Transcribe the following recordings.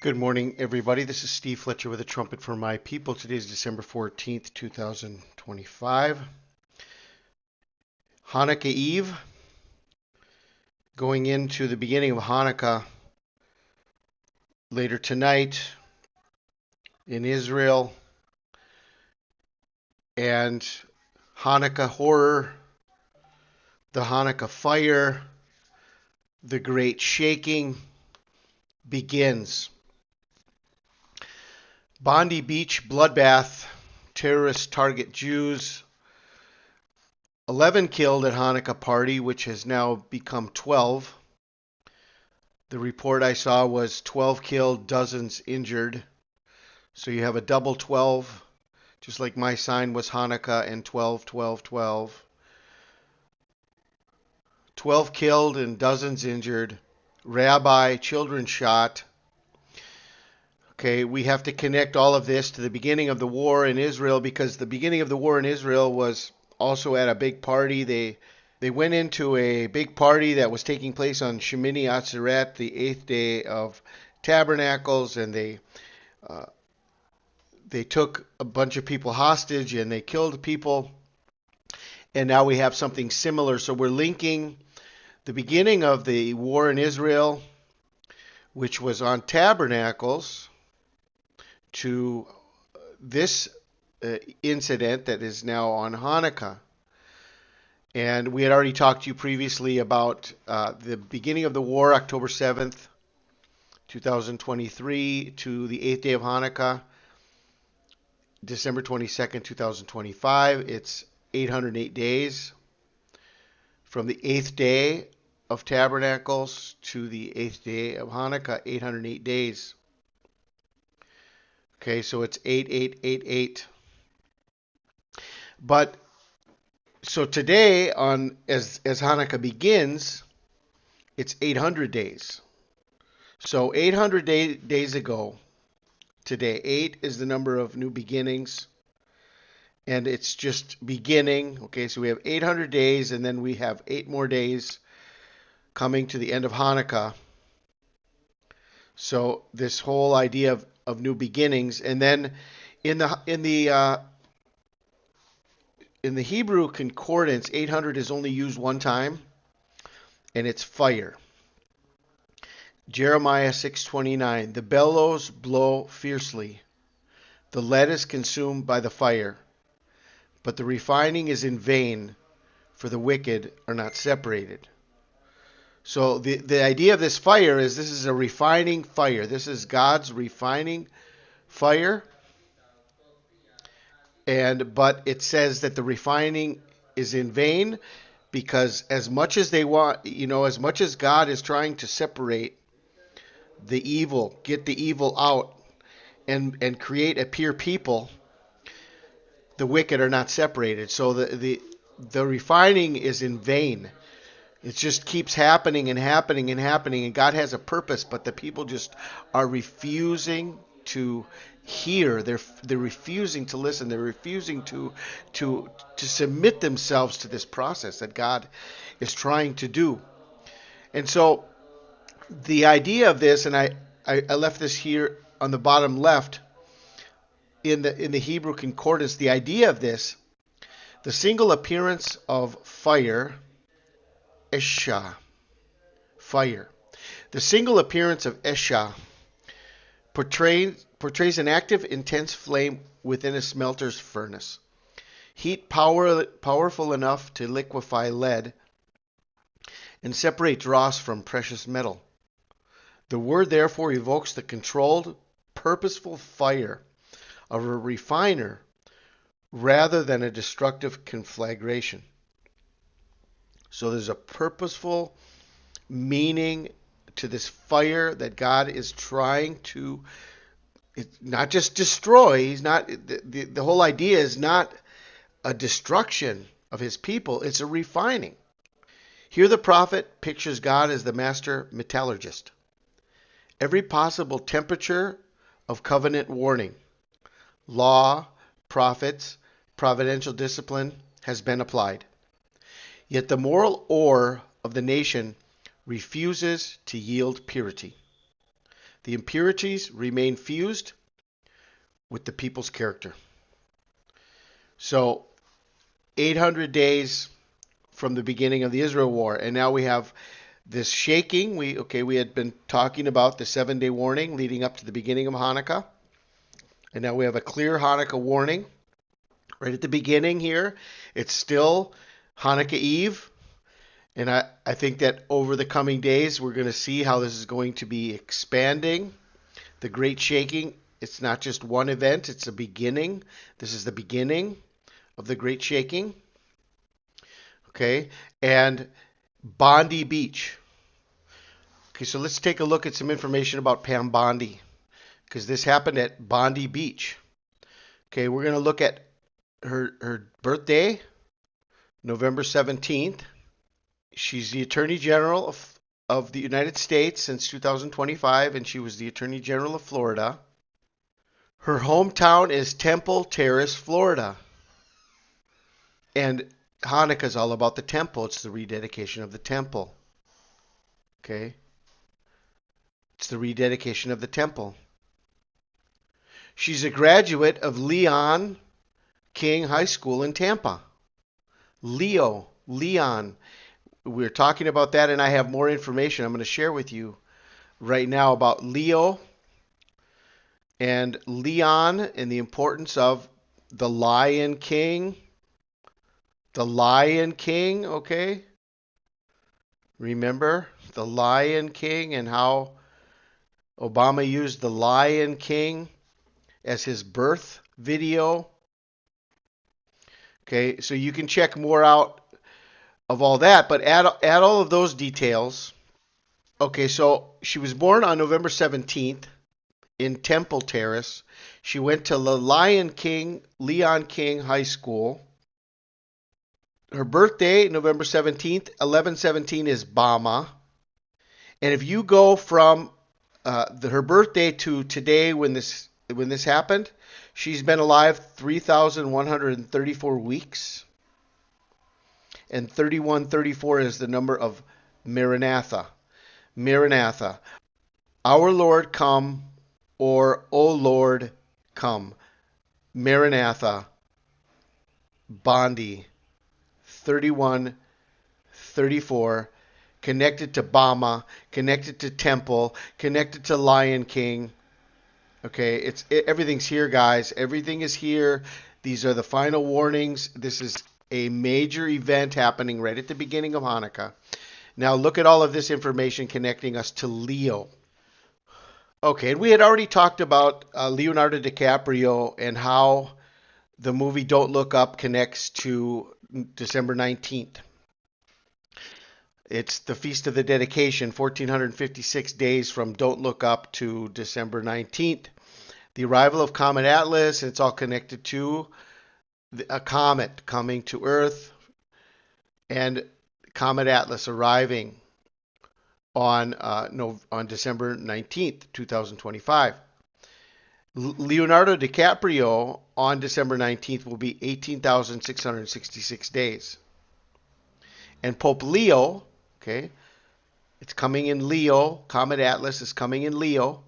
Good morning, everybody. This is Steve Fletcher with a trumpet for my people. Today is December 14th, 2025. Hanukkah Eve. Going into the beginning of Hanukkah later tonight in Israel. And Hanukkah horror, the Hanukkah fire, the great shaking begins. Bondi Beach bloodbath, terrorists target Jews. 11 killed at Hanukkah party, which has now become 12. The report I saw was 12 killed, dozens injured. So you have a double 12, just like my sign was Hanukkah and 12, 12, 12. 12 killed and dozens injured. Rabbi, children shot. Okay, we have to connect all of this to the beginning of the war in Israel, because the beginning of the war in Israel was also at a big party. They went into a big party that was taking place on Shemini Atzeret, the 8th day of Tabernacles, and they took a bunch of people hostage and they killed people. And now we have something similar. So we're linking the beginning of the war in Israel, which was on Tabernacles, to this incident that is now on Hanukkah. And we had already talked to you previously about the beginning of the war, October 7th, 2023, to the 8th day of Hanukkah, December 22nd, 2025. It's 808 days. From the 8th day of Tabernacles to the 8th day of Hanukkah, 808 days. Okay, so it's 8888. But so today, as Hanukkah begins, it's 800 days. So 800 days ago, today, 8 is the number of new beginnings, and it's just beginning. Okay, so we have 800 days, and then we have 8 more days coming to the end of Hanukkah. So this whole idea of new beginnings, and then in the Hebrew concordance, 800 is only used one time, and it's fire. Jeremiah 6:29, the bellows blow fiercely, the lead is consumed by the fire, but the refining is in vain, for the wicked are not separated. So the idea of this fire is this is a refining fire. This is God's refining fire. But it says that the refining is in vain, because as much as they want, as much as God is trying to separate the evil, get the evil out, and create a pure people, the wicked are not separated. So the refining is in vain. It just keeps happening and happening and happening, and God has a purpose, but the people just are refusing to hear. They're refusing to listen. They're refusing to submit themselves to this process that God is trying to do. And so the idea of this, and I left this here on the bottom left in the Hebrew concordance, the idea of this, the single appearance of fire, Esha, fire. The single appearance of Esha portrays an active, intense flame within a smelter's furnace. Heat powerful enough to liquefy lead and separate dross from precious metal. The word therefore evokes the controlled, purposeful fire of a refiner rather than a destructive conflagration. So there's a purposeful meaning to this fire that God is trying to not just destroy. He's not, the whole idea is not a destruction of his people, it's a refining. Here the prophet pictures God as the master metallurgist. Every possible temperature of covenant warning, law, prophets, providential discipline has been applied. Yet the moral ore of the nation refuses to yield purity. The impurities remain fused with the people's character. So 800 days from the beginning of the Israel war, and now we have this shaking. We had been talking about the 7-day warning leading up to the beginning of Hanukkah, and now we have a clear Hanukkah warning right at the beginning here. It's still Hanukkah Eve, and I think that over the coming days we're going to see how this is going to be expanding. The Great Shaking, it's not just one event, it's a beginning. This is the beginning of the Great Shaking. Okay, and Bondi Beach. Okay, so let's take a look at some information about Pam Bondi, because this happened at Bondi Beach. Okay, we're going to look at her birthday, November 17th. She's the Attorney General of the United States since 2025, and she was the Attorney General of Florida. Her hometown is Temple Terrace, Florida. And Hanukkah is all about the temple. It's the rededication of the temple. Okay? It's the rededication of the temple. She's a graduate of Leon King High School in Tampa. Leon. We're talking about that, and I have more information I'm going to share with you right now about Leo and Leon and the importance of the Lion King. The Lion King, okay? Remember the Lion King and how Obama used the Lion King as his birth video. Okay, so you can check more out of all that, but add all of those details. Okay, so she was born on November 17th in Temple Terrace. She went to the Leon King High School. Her birthday, November 17th, 1117 is Bama. And if you go from her birthday to today when this happened, she's been alive 3,134 weeks. And 3134 is the number of Maranatha. Maranatha. Our Lord come, or O Lord come. Maranatha. Bondi. 3134. Connected to Bama. Connected to Temple. Connected to Lion King. Okay, everything's here, guys. Everything is here. These are the final warnings. This is a major event happening right at the beginning of Hanukkah. Now look at all of this information connecting us to Leo. Okay, and we had already talked about Leonardo DiCaprio and how the movie Don't Look Up connects to December 19th. It's the Feast of the Dedication, 1456 days from Don't Look Up to December 19th. The arrival of Comet Atlas, it's all connected to a comet coming to Earth, and Comet Atlas arriving on December 19th, 2025. Leonardo DiCaprio on December 19th will be 18,666 days. And Pope Leo, okay, it's coming in Leo. Comet Atlas is coming in Leo.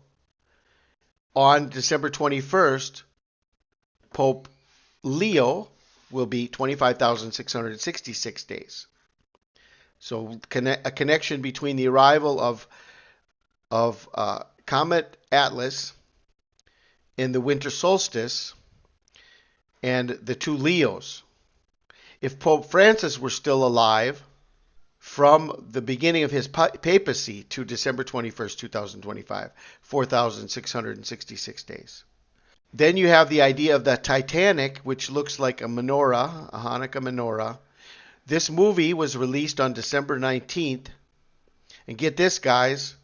On December 21st, Pope Leo will be 25,666 days. So a connection between the arrival of Comet Atlas in the winter solstice and the two Leos. If Pope Francis were still alive from the beginning of his papacy to December 21st, 2025, 4,666 days. Then you have the idea of the Titanic, which looks like a menorah, a Hanukkah menorah. This movie was released on December 19th. And get this, guys,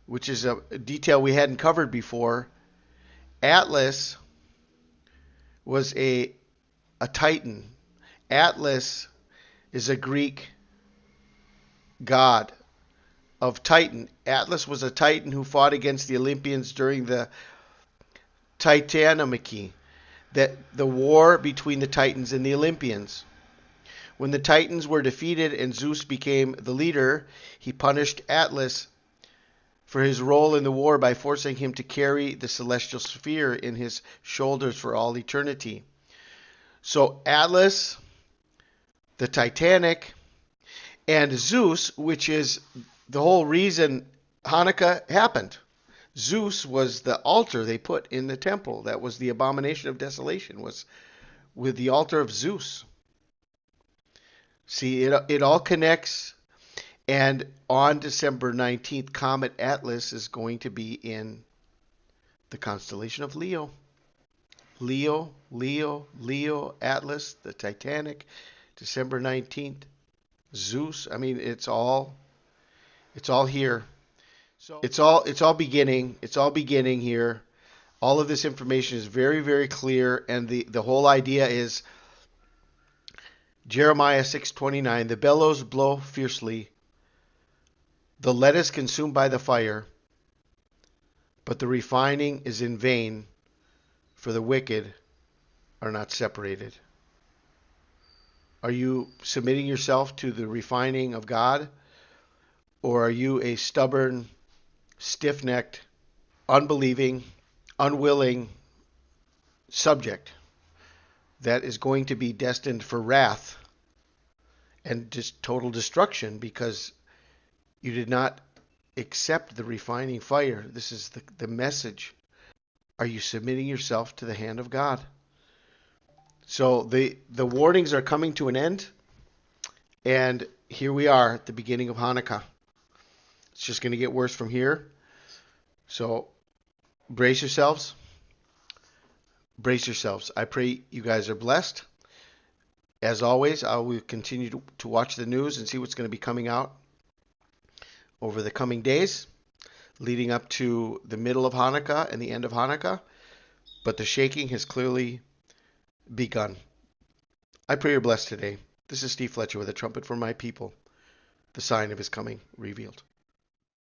which is a detail we hadn't covered before. Atlas was a Titan. Atlas is a Greek god of Titan. Atlas was a Titan who fought against the Olympians during the Titanomachy, the war between the Titans and the Olympians. When the Titans were defeated and Zeus became the leader, he punished Atlas for his role in the war by forcing him to carry the celestial sphere in his shoulders for all eternity. So Atlas, the Titanic, and Zeus, which is the whole reason Hanukkah happened. Zeus was the altar they put in the temple. That was the abomination of desolation, was with the altar of Zeus. See, it all connects. And on December 19th, Comet Atlas is going to be in the constellation of Leo. Leo, Leo, Leo, Atlas, the Titanic, December 19th, Zeus. I mean, it's all here. It's all beginning. It's all beginning here. All of this information is very, very clear, and the whole idea is Jeremiah 6:29. The bellows blow fiercely, the lead is consumed by the fire, but the refining is in vain, for the wicked are not separated. Are you submitting yourself to the refining of God, or are you a stubborn, stiff-necked, unbelieving, unwilling subject that is going to be destined for wrath and just total destruction because you did not accept the refining fire? This is the message. Are you submitting yourself to the hand of God? So the warnings are coming to an end, and here we are at the beginning of Hanukkah. It's just going to get worse from here. So brace yourselves. Brace yourselves. I pray you guys are blessed. As always, I will continue to watch the news and see what's going to be coming out over the coming days, leading up to the middle of Hanukkah and the end of Hanukkah. But the shaking has clearly begun. I pray you're blessed today. This is Steve Fletcher with a trumpet for my people, the sign of his coming revealed.